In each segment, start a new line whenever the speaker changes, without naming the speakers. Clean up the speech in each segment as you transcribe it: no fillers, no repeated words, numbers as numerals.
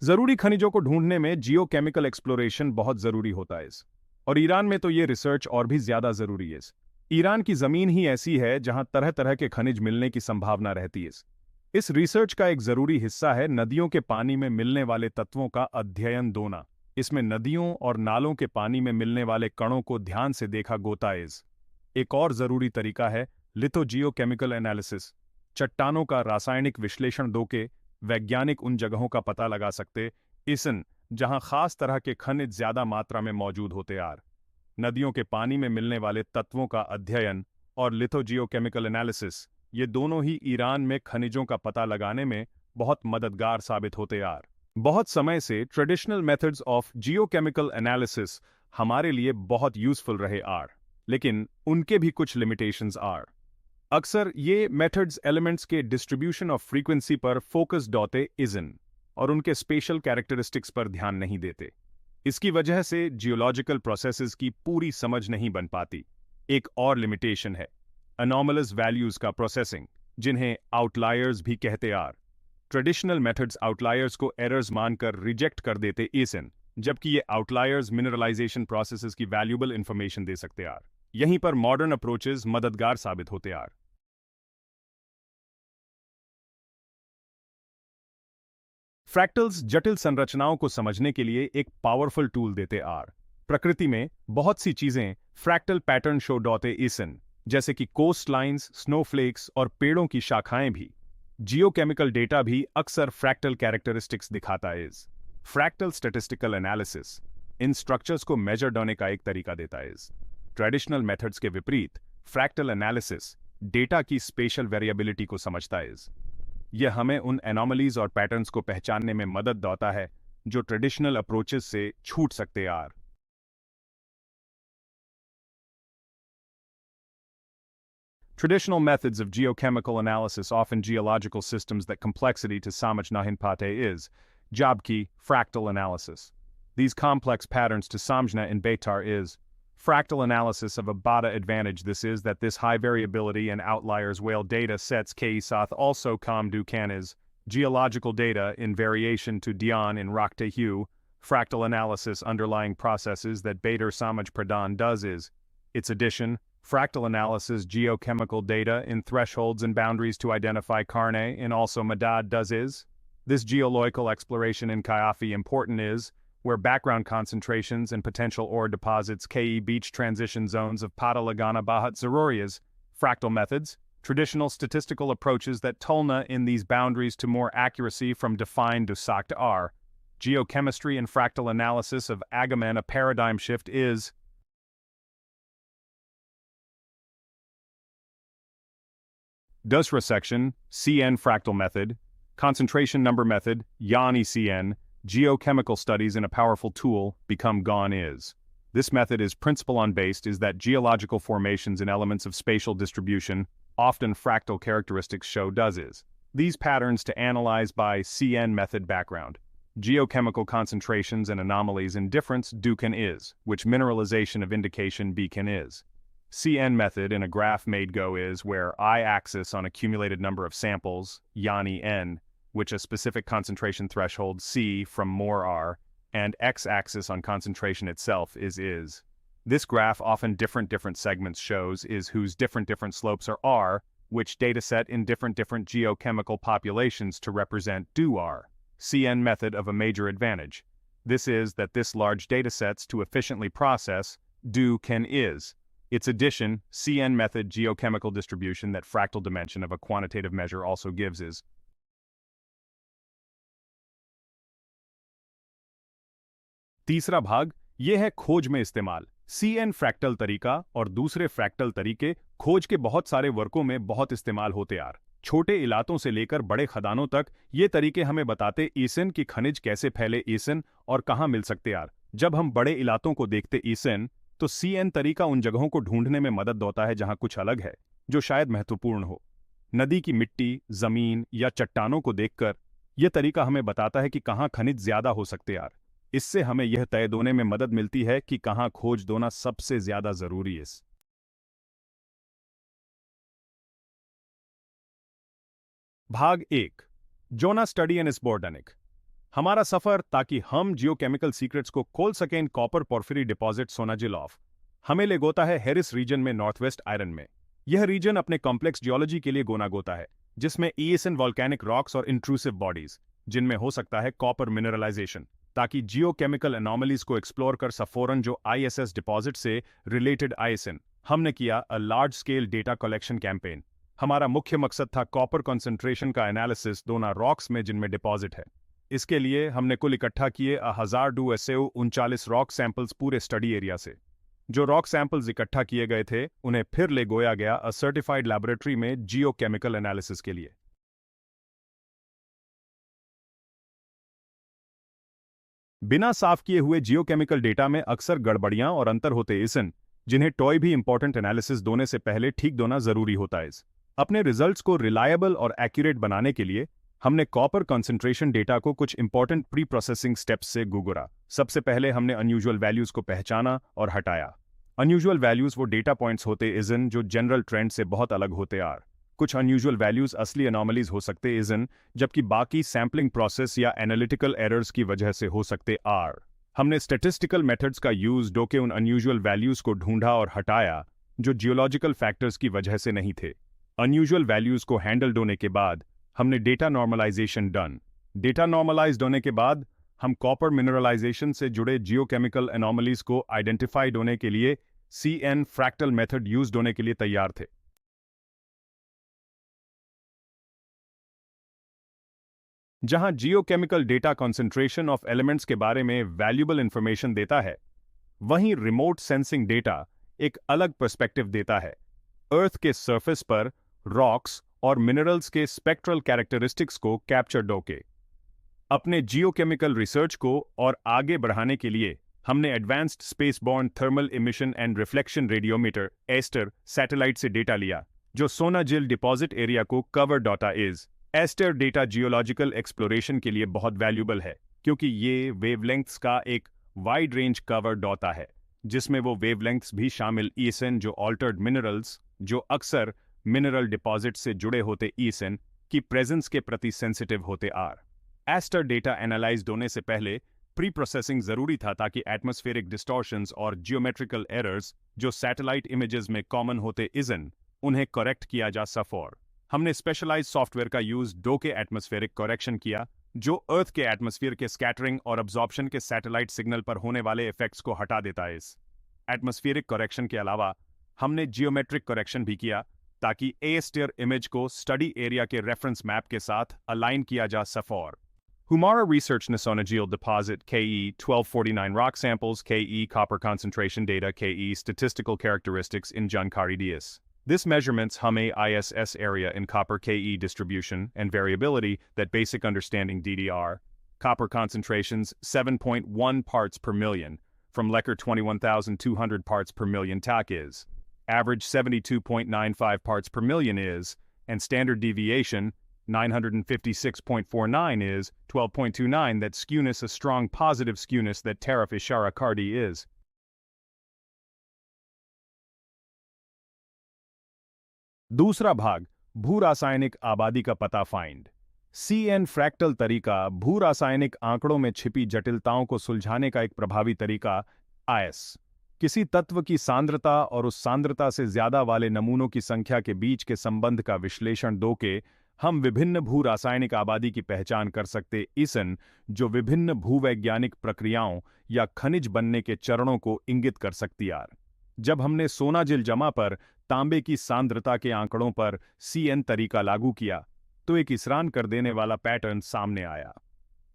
जरूरी खनिजों को ढूंढने में जियोकेमिकल एक्सप्लोरेशन बहुत जरूरी होता है। और ईरान में तो ये रिसर्च और भी ज्यादा जरूरी है। ईरान की जमीन ही ऐसी है जहां तरह तरह के खनिज मिलने की संभावना रहती है। इस रिसर्च का एक जरूरी हिस्सा है नदियों के पानी में मिलने वाले तत्वों का अध्ययन दोना। इसमें नदियों और नालों के पानी में मिलने वाले कणों को ध्यान से देखा गोता है। एक और जरूरी तरीका है लिथोजियोकेमिकल एनालिसिस। चट्टानों का रासायनिक विश्लेषण दो के वैज्ञानिक उन जगहों का पता लगा सकते इसन जहां खास तरह के खनिज ज्यादा मात्रा में मौजूद होते आर। नदियों के पानी में मिलने वाले तत्वों का अध्ययन और लिथोजियोकेमिकल एनालिसिस, ये दोनों ही ईरान में खनिजों का पता लगाने में बहुत मददगार साबित होते आर। बहुत समय से traditional methods of geochemical analysis हमारे लिए बहुत यूजफुल रहे आर, लेकिन उनके भी कुछ लिमिटेशंस आर। अक्सर ये मेथड्स एलिमेंट्स के डिस्ट्रीब्यूशन ऑफ फ्रीक्वेंसी पर फोकस्ड होते इजन और उनके स्पेशल कैरेक्टरिस्टिक्स पर ध्यान नहीं देते। इसकी वजह से जियोलॉजिकल प्रोसेसेस की पूरी समझ नहीं बन पाती। एक और लिमिटेशन है अनॉमलस वैल्यूज का प्रोसेसिंग, जिन्हें आउटलायर्स भी कहते आर। ट्रेडिशनल मेथड्स आउटलायर्स को एरर्स मानकर रिजेक्ट कर देते इसन, जबकि ये आउटलायर्स मिनरलाइजेशन प्रोसेसेस की वैल्यूबल इंफॉर्मेशन दे सकते आर। यहीं पर मॉडर्न अप्रोचेस मददगार साबित होते आर। फ्रैक्टल्स जटिल संरचनाओं को समझने के लिए एक पावरफुल टूल देते आर। प्रकृति में बहुत सी चीजें फ्रैक्टल पैटर्न शो डॉटे इसन, जैसे कि कोस्ट लाइन्स, स्नोफ्लेक्स और पेड़ों की शाखाएं भी। जियोकेमिकल डेटा भी अक्सर फ्रैक्टल कैरेक्टरिस्टिक्स दिखाता है। Fractal statistical analysis in structures को मेजर करने का एक तरीका देता है। ट्रेडिशनल मेथड्स के विपरीत फ्रैक्टल एनालिसिस डेटा की स्पेशल वेरिएबिलिटी को समझता है। यह हमें उन एनॉमलीज और पैटर्न्स को पहचानने में मदद देता है जो ट्रेडिशनल अप्रोचेस से छूट सकते are. Traditional methods of geochemical analysis often geological systems that complexity to samaj nahin pate is, jabki, fractal analysis. These complex patterns to samjna in Beitar is, fractal analysis of a bada advantage. This is that this high variability and outliers whale data sets kaisath also com du can is, geological data in variation to dian in rakte hue, fractal analysis underlying processes that Beitar samaj pradhan does is, its addition, fractal analysis geochemical data in thresholds and boundaries to identify carne and also madad does is. This geological exploration in Kayafi important is, where background concentrations and potential ore deposits ke beach transition zones of Patalagana Bahat Zarorias, fractal methods, traditional statistical approaches that tulna in these boundaries to more accuracy from defined to sakt are. Geochemistry and fractal analysis of Agamen a paradigm shift is. Dusra section, CN fractal method, concentration number method, YANI CN, geochemical studies in a powerful tool, become gone is. This method is principle on based is that geological formations and elements of spatial distribution, often fractal characteristics show does is. These patterns to analyze by CN method background. Geochemical concentrations and anomalies in difference do can is, which mineralization of indication B can is. CN method in a graph made go is where I-axis on accumulated number of samples, YANI N, which a specific concentration threshold C from more R, and X-axis on concentration itself is. This graph often different segments shows is whose different slopes are R, which dataset in different geochemical populations to represent do R. CN method of a major advantage. This is that this large datasets to efficiently process do can is. Its addition, CN method geochemical distribution that fractal dimension of a quantitative measure also gives is. तीसरा भाग यह है खोज में इस्तेमाल। CN fractal तरीका और दूसरे फ्रैक्टल तरीके खोज के बहुत सारे वर्कों में बहुत इस्तेमाल होते आर। छोटे इलाकों से लेकर बड़े खदानों तक ये तरीके हमें बताते ईसन कि खनिज कैसे फैले ईसन और कहाँ मिल सकते आर। जब हम बड़े इलाकों को देखते ईसन तो CN तरीका उन जगहों को ढूंढने में मदद देता है जहां कुछ अलग है, जो शायद महत्वपूर्ण हो। नदी की मिट्टी, जमीन या चट्टानों को देखकर यह तरीका हमें बताता है कि कहां खनिज ज्यादा हो सकते यार। इससे हमें यह तय दोने में मदद मिलती है कि कहां खोज दोना सबसे ज्यादा जरूरी है। भाग 1 जोना स्टडी एंड स्बोर्डनिक। हमारा सफर ताकि हम जियोकेमिकल सीक्रेट्स को खोल सकें कॉपर पोर्फिरी डिपॉजिट सोनाजिल ऑफ हमें ले गोता है हेरिस रीजन में नॉर्थ वेस्ट आयरन में। यह रीजन अपने कॉम्प्लेक्स जियोलॉजी के लिए गोना गोता है, जिसमें ईएसएन वॉल्केनिक रॉक्स और इंट्रूसिव बॉडीज जिनमें हो सकता है कॉपर मिनरलाइजेशन, ताकि जियोकेमिकल एनॉमलीज को एक्सप्लोर कर सफोरन जो आईएसएस डिपॉजिट से रिलेटेड आईएसएन। हमने किया a large scale data collection campaign. हमारा मुख्य मकसद था कॉपर कॉन्सेंट्रेशन का एनालिसिस दोनों रॉक्स में जिनमें डिपॉजिट है। इसके लिए हमने कुल इकट्ठा किए 1039 रॉक सैंपल्स पूरे स्टडी एरिया से। जो रॉक सैंपल्स इकट्ठा किए गए थे उन्हें फिर ले गोया गया अ सर्टिफाइड लैबोरेटरी में जियोकेमिकल एनालिसिस के लिए। बिना साफ किए हुए जियोकेमिकल डेटा में अक्सर गड़बड़ियां और अंतर होते इसन, जिन्हें टॉय भी इंपॉर्टेंट एनालिसिस दोने से पहले ठीक दोना जरूरी होता है। अपने रिजल्ट्स को रिलायबल और एक्यूरेट बनाने के लिए हमने कॉपर कंसंट्रेशन डेटा को कुछ इंपॉर्टेंट प्री प्रोसेसिंग स्टेप्स से गुजरा। सबसे पहले हमने अनयूजुअल वैल्यूज को पहचाना और हटाया। अनयूजुअल वैल्यूज वो डेटा पॉइंट्स होते इजन जो जनरल ट्रेंड से बहुत अलग होते आर। कुछ अनयूजुअल वैल्यूज असली एनॉमलीज हो सकते इजन, जबकि बाकी सैम्पलिंग प्रोसेस या एनालिटिकल एरर्स की वजह से हो सकते आर। हमने स्टैटिस्टिकल मेथड्स का यूज डोके उन अनयूजुअल वैल्यूज को ढूंढा और हटाया जो जियोलॉजिकल फैक्टर्स की वजह से नहीं थे। अनयूजुअल वैल्यूज को हैंडल होने के बाद हमने data normalisation done. Data normalised होने के बाद हम कॉपर मिनरलाइजेशन से जुड़े जियोकेमिकल एनॉमलीज को आइडेंटिफाइड होने के लिए CN फ्रैक्टल मेथड यूज्ड होने के लिए तैयार थे। जहां geochemical data concentration of elements के बारे में वैल्यूबल इंफॉर्मेशन देता है, वहीं रिमोट सेंसिंग डेटा एक अलग पर्सपेक्टिव देता है। अर्थ के सरफेस पर रॉक्स और मिनरल्स के स्पेक्ट्रल कैरेक्टरिस्टिक्स को कैप्चर डोके। अपने जियोकेमिकल रिसर्च को और आगे बढ़ाने के लिए हमने advanced spaceborne thermal emission and reflection radiometer ASTER satellite से डेटा लिया, जो सोनाजिल डिपॉजिट एरिया को कवर डॉटा इज। एस्टर डेटा जियोलॉजिकल एक्सप्लोरेशन के लिए बहुत वैल्यूबल है, क्योंकि ये वेवलेंथ्स का एक वाइड रेंज कवर डॉटा है, जिसमें वो वेवलेंथ्स भी शामिल ईएसएन जो ऑल्टर्ड मिनरल्स जो अक्सर मिनरल डिपॉजिट से जुड़े होते ईएसएन की प्रेजेंस के प्रति सेंसिटिव होते आर। एस्टर डेटा एनालाइज होने से पहले प्री प्रोसेसिंग जरूरी था ताकि एटमॉस्फेरिक डिस्टॉर्शंस और जियोमेट्रिकल एरर्स जो सैटेलाइट इमेजेस में कॉमन होते इजन, उन्हें करेक्ट किया जा सफर। हमने स्पेशलाइज्ड सॉफ्टवेयर का यूज डोके एटमॉस्फेरिक करेक्शन किया, जो अर्थ के एटमॉस्फेयर के स्कैटरिंग और अब्जॉर्प्शन के सैटेलाइट सिग्नल पर होने वाले इफेक्ट्स को हटा देता है। इस एटमॉस्फेरिक करेक्शन के अलावा हमने जियोमेट्रिक करेक्शन भी किया, ताकि एस्टर इमेज को स्टडी एरिया के रेफरेंस मैप के साथ अलाइन किया जा सफर। Humara researched Nasonagil deposit KE 1249 rock samples, KE copper concentration data, KE statistical characteristics in Jankari Dias. This measurements Hume ISS area in copper KE distribution and variability that basic understanding DDR. Copper concentrations 7.1 parts per million, from Lecker 21,200 parts per million TAC is. Average 72.95 parts per million is, and standard deviation 956.49 is, 12.29 that skewness a strong positive skewness that tariff ishara cardi is. दूसरा भाग भू रासायनिक आबादी का पता find. CN fractal तरीका भू रासायनिक आंकड़ों में छिपी जटिलताओं को सुलझाने का एक प्रभावी तरीका IS। किसी तत्व की सांद्रता और उस सांद्रता से ज्यादा वाले नमूनों की संख्या के बीच के संबंध का विश्लेषण दो के हम विभिन्न भू रासायनिक आबादी की पहचान कर सकते इसन, जो विभिन्न भूवैज्ञानिक प्रक्रियाओं या खनिज बनने के चरणों को इंगित कर सकती आर। जब हमने सोनाजिल जमा पर तांबे की सांद्रता के आंकड़ों पर CN तरीका लागू किया, तो एक इसरान कर देने वाला पैटर्न सामने आया।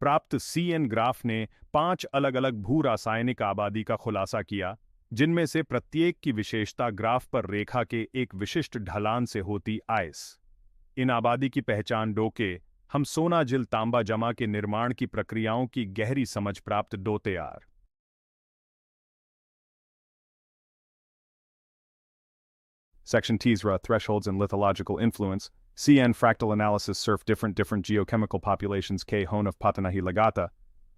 प्राप्त CN ग्राफ ने 5 अलग अलग भू रासायनिक आबादी का खुलासा किया, जिनमें से प्रत्येक की विशेषता ग्राफ पर रेखा के एक विशिष्ट ढलान से होती आइस। इन आबादी की पहचान डोके हम सोनाजिल तांबा जमा के निर्माण की प्रक्रियाओं की गहरी समझ प्राप्त डोते are. Section Tsra thresholds and lithological influence. CN fractal analysis surf different geochemical populations K hone of Patanahi Lagata.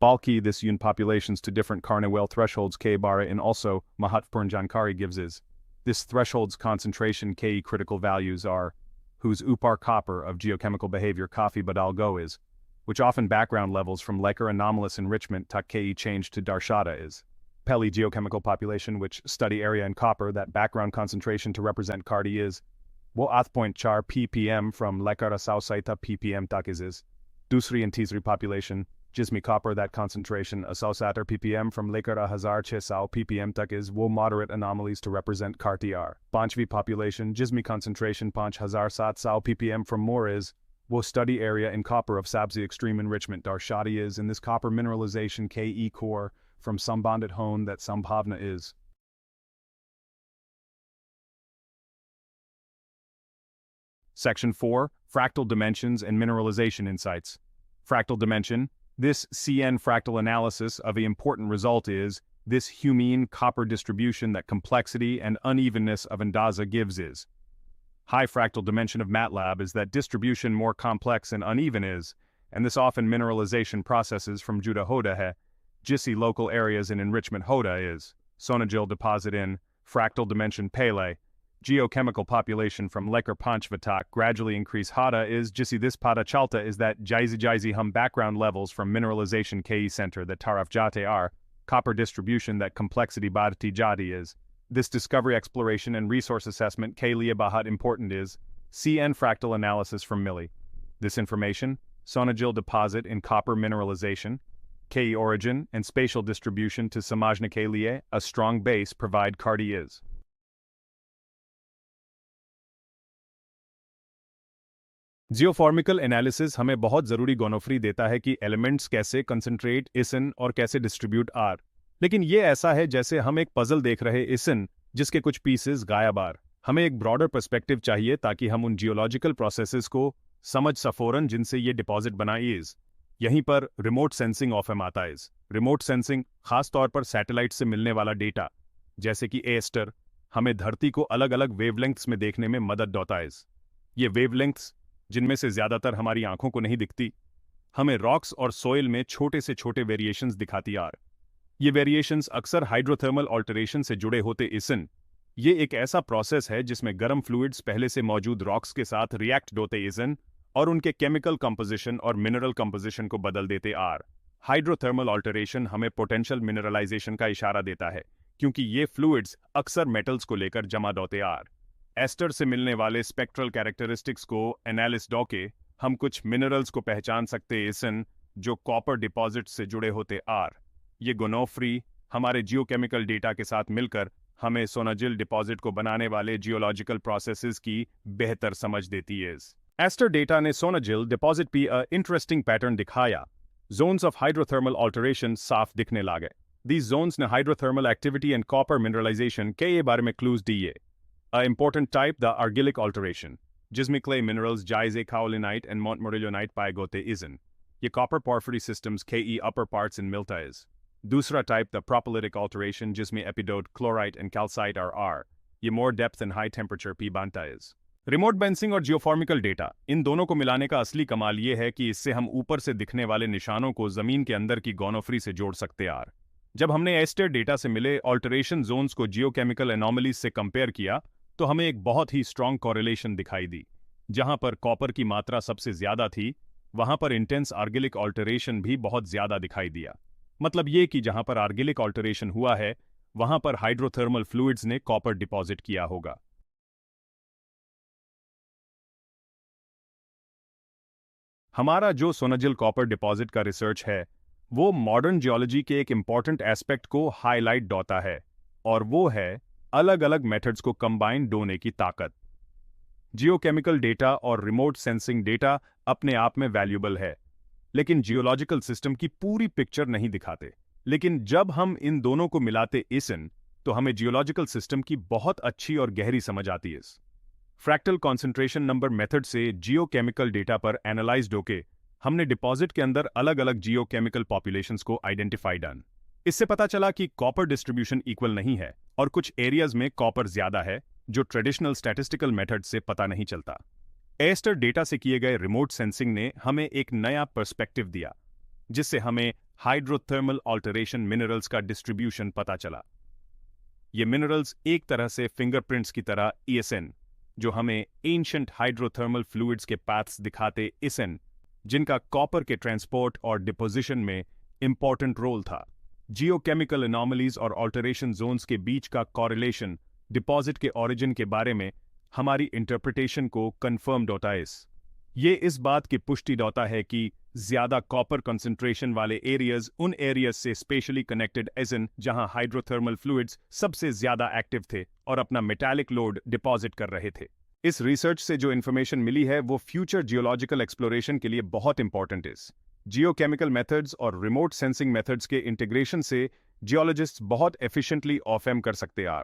Balki this un populations to different Carnewell thresholds K bara in also Mahatpurn Jankari gives is. This thresholds concentration Ke critical values are whose upar copper of geochemical behavior coffee badal go is which often background levels from Lecker anomalous enrichment Ke change to Darshada is. Peli geochemical population which study area in copper that background concentration to represent Cardi is. Wo point char ppm from Lekara Sausaita ppm tak is. Dusri and Tisri population, Jismi copper that concentration Asausatar ppm from Lekara Hazar Chesau ppm tak is. Wo moderate anomalies to represent Cartiar. Panchvi population, Jismi concentration Panch Hazar Sat Sau ppm from more is. Wo study area in copper of Sabzi extreme enrichment Darshadi is. In this copper mineralization Ke core from Sambandit Hone that Sambhavna is. Section 4, Fractal Dimensions and Mineralization Insights. Fractal dimension. This CN fractal analysis of the important result is, this Humean copper distribution that complexity and unevenness of Andaza gives is. High fractal dimension of MATLAB is that distribution more complex and uneven is, and this often mineralization processes from Juda Hoda he, Jisi local areas in enrichment Hoda is, Sonajil deposit in, fractal dimension Pele, geochemical population from Lekar Panchvatak gradually increase Hada is Jisi this Pada Chalta is that Jaizi hum background levels from mineralization Ke center that Taraf Jate are, copper distribution that complexity Badati Jadi is. This discovery exploration and resource assessment Ke Liya Bahat important is, CN fractal analysis from Milli. This information, Sonajil deposit in copper mineralization, Ke origin and spatial distribution to Samajna Ke Liye, a strong base provide Cardi is. Geochemical analysis हमें बहुत ज़रूरी गोनोफ्री देता है कि elements कैसे concentrate इसन और कैसे डिस्ट्रीब्यूट आर, लेकिन ये ऐसा है जैसे हम एक पजल देख रहे इसन जिसके कुछ पीसेस गायब आर। हमें एक ब्रॉडर पर्सपेक्टिव चाहिए ताकि हम उन जियोलॉजिकल प्रोसेसेस को समझ सफोरन जिनसे ये डिपॉजिट बनाइज। यहीं पर रिमोट सेंसिंग ऑफ एम आता है। रिमोट सेंसिंग खास तौर पर सैटेलाइट से मिलने वाला डेटा जैसे कि एस्टर हमें धरती को अलग अलग वेवलेंथ्स में देखने में मदद देता है। ये वेवलेंथ्स जिनमें से ज्यादातर हमारी आंखों को नहीं दिखती, हमें रॉक्स और सोइल में छोटे से छोटे वेरिएशंस दिखाती आर। ये वेरिएशंस अक्सर हाइड्रोथर्मल ऑल्टरेशन से जुड़े होते इसन। ये एक ऐसा प्रोसेस है जिसमें गर्म फ्लूइड्स पहले से मौजूद रॉक्स के साथ रिएक्ट होते इसन और उनके केमिकल कंपोजिशन और मिनरल कंपोजिशन को बदल देते आर। हाइड्रोथर्मल ऑल्टरेशन हमें पोटेंशियल मिनरलाइजेशन का इशारा देता है क्योंकि ये फ्लूइड्स अक्सर मेटल्स को लेकर जमा होते आर। एस्टर से मिलने वाले स्पेक्ट्रल कैरेक्टरिस्टिक्स को एनालिस डॉके हम कुछ मिनरल्स को पहचान सकते इसन जो कॉपर डिपॉजिट से जुड़े होते आर। ये गोनोफ्री हमारे जियोकेमिकल डेटा के साथ मिलकर हमें सोनाजिल डिपॉजिट को बनाने वाले जियोलॉजिकल प्रोसेसेस की बेहतर समझ देती है। एस्टर डेटा ने सोनाजिल डिपॉजिट पे इंटरेस्टिंग पैटर्न दिखाया। जोन्स ऑफ हाइड्रोथर्मल ऑल्टरेशन साफ दिखने लगे। दीज जोन्स ने hydrothermal activity and copper mineralisation के बारे में क्लूज दिए। Important type the argillic alteration, जिसमें clay minerals Jaize kaolinite and Montmorillonite पाए गोते इजन। ये copper porphyry systems Ke upper parts in milta is। दूसरा type the propylitic alteration जिसमें epidote chlorite and calcite are ये more depth and high temperature P बनता is। Remote बेंसिंग और जियोफॉर्मिकल data इन दोनों को मिलाने का असली कमाल ये है कि इससे हम ऊपर से दिखने वाले निशानों को जमीन के अंदर की गोनोफ्री से जोड़ सकते आर। जब हमने एस्टर डेटा से मिले ऑल्टरेशन जोन्स को जियोकेमिकल एनोमलीज से कंपेयर किया तो हमें एक बहुत ही स्ट्रॉन्ग कॉरिलेशन दिखाई दी। जहां पर कॉपर की मात्रा सबसे ज्यादा थी वहां पर इंटेंस आर्गिलिक ऑल्टरेशन भी बहुत ज्यादा दिखाई दिया। मतलब ये कि जहां पर आर्गिलिक ऑल्टरेशन हुआ है वहां पर हाइड्रोथर्मल फ्लूइड्स ने कॉपर डिपॉजिट किया होगा। हमारा जो सोनाजिल कॉपर डिपॉजिट का रिसर्च है वो मॉडर्न जियोलॉजी के एक इंपॉर्टेंट एस्पेक्ट को हाईलाइट होता है और वो है अलग अलग मेथड्स को कंबाइन होने की ताकत। जियोकेमिकल डेटा और रिमोट सेंसिंग डेटा अपने आप में वैल्यूबल है लेकिन जियोलॉजिकल सिस्टम की पूरी पिक्चर नहीं दिखाते। लेकिन जब हम इन दोनों को मिलाते इसन तो हमें जियोलॉजिकल सिस्टम की बहुत अच्छी और गहरी समझ आती है। फ्रैक्टल कॉन्सेंट्रेशन नंबर मेथड से जियोकेमिकल डेटा पर एनालाइज्ड होके हमने डिपॉजिट के अंदर अलग अलग जियोकेमिकल पॉपुलेशंस को आइडेंटिफाई डन। इससे पता चला कि कॉपर डिस्ट्रीब्यूशन इक्वल नहीं है और कुछ एरियाज में कॉपर ज्यादा है जो ट्रेडिशनल स्टैटिस्टिकल मेथड से पता नहीं चलता। एस्टर डेटा से किए गए रिमोट सेंसिंग ने हमें एक नया पर्सपेक्टिव दिया जिससे हमें हाइड्रोथर्मल ऑल्टरेशन मिनरल्स का डिस्ट्रीब्यूशन पता चला। ये मिनरल्स एक तरह से फिंगरप्रिंट्स की तरह ईएसएन जो हमें एंशिएंट हाइड्रोथर्मल फ्लूइड्स के पाथ्स दिखाते इसन जिनका कॉपर के ट्रांसपोर्ट और डिपोजिशन में इंपॉर्टेंट रोल था। जियोकेमिकल एनॉमलीज और ऑल्टरेशन जोन्स के बीच का कॉरिलेशन डिपॉजिट के ओरिजिन के बारे में हमारी इंटरप्रिटेशन को कंफर्म होता है। ये इस बात की पुष्टि होता है कि ज्यादा कॉपर कंसंट्रेशन वाले एरियाज उन एरियाज से स्पेशली कनेक्टेड एजन जहां हाइड्रोथर्मल फ्लूइड्स सबसे ज्यादा एक्टिव थे और अपना मेटालिक लोड डिपॉजिट कर रहे थे। इस रिसर्च से जो इन्फॉर्मेशन मिली है वो फ्यूचर जियोलॉजिकल एक्सप्लोरेशन के लिए बहुत इंपॉर्टेंट है। जियोकेमिकल मेथड्स और रिमोट सेंसिंग मेथड्स के इंटीग्रेशन से जियोलॉजिस्ट्स बहुत एफिशिएंटली ऑफएम कर सकते हैं।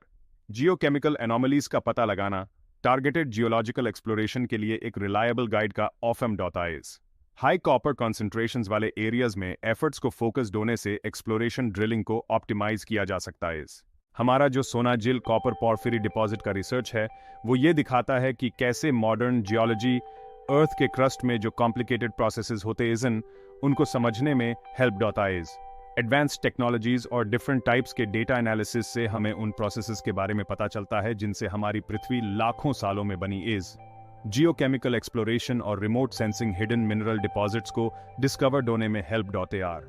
जियोकेमिकल एनॉमलीज का पता लगाना टारगेटेड जियोलॉजिकल एक्सप्लोरेशन के लिए एक रिलायबल गाइड का ऑफएम डॉटा इज। हाई कॉपर कॉन्सेंट्रेशंस वाले एरियाज में एफर्ट्स को फोकस्ड होने से एक्सप्लोरेशन ड्रिलिंग को ऑप्टिमाइज किया जा सकता है। हमारा जो सोनाजिल कॉपर पॉर्फिरी डिपॉजिट का रिसर्च है वो ये दिखाता है कि कैसे मॉडर्न जियोलॉजी अर्थ के क्रस्ट में जो कॉम्प्लिकेटेड प्रोसेसेस होते इजन उनको समझने में हेल्प होता है। एडवांस्ड टेक्नोलॉजीज और डिफरेंट टाइप्स के डेटा एनालिसिस से हमें उन प्रोसेसेस के बारे में पता चलता है जिनसे हमारी पृथ्वी लाखों सालों में बनी इज। जियोकेमिकल एक्सप्लोरेशन और remote sensing hidden mineral deposits को डिस्कवर्ड होने में हेल्प होते आर।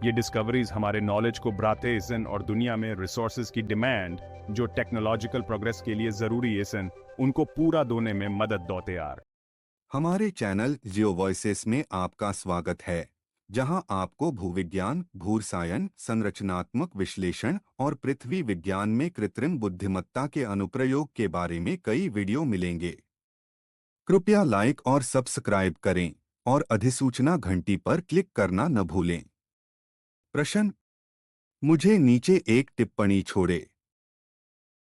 ये डिस्कवरीज हमारे नॉलेज को बढ़ाते इसन और दुनिया में रिसोर्सेज की डिमांड जो टेक्नोलॉजिकल प्रोग्रेस के लिए जरूरी इसन उनको पूरा दोने में मदद दोते आर।
हमारे चैनल जियो वॉइसेस में आपका स्वागत है, जहां आपको भूविज्ञान, भूरसायन, संरचनात्मक विश्लेषण और पृथ्वी विज्ञान में कृत्रिम बुद्धिमत्ता के अनुप्रयोग के बारे में कई वीडियो मिलेंगे। कृपया लाइक और सब्सक्राइब करें और अधिसूचना घंटी पर क्लिक करना न भूलें। प्रश्न: मुझे नीचे एक टिप्पणी छोड़े।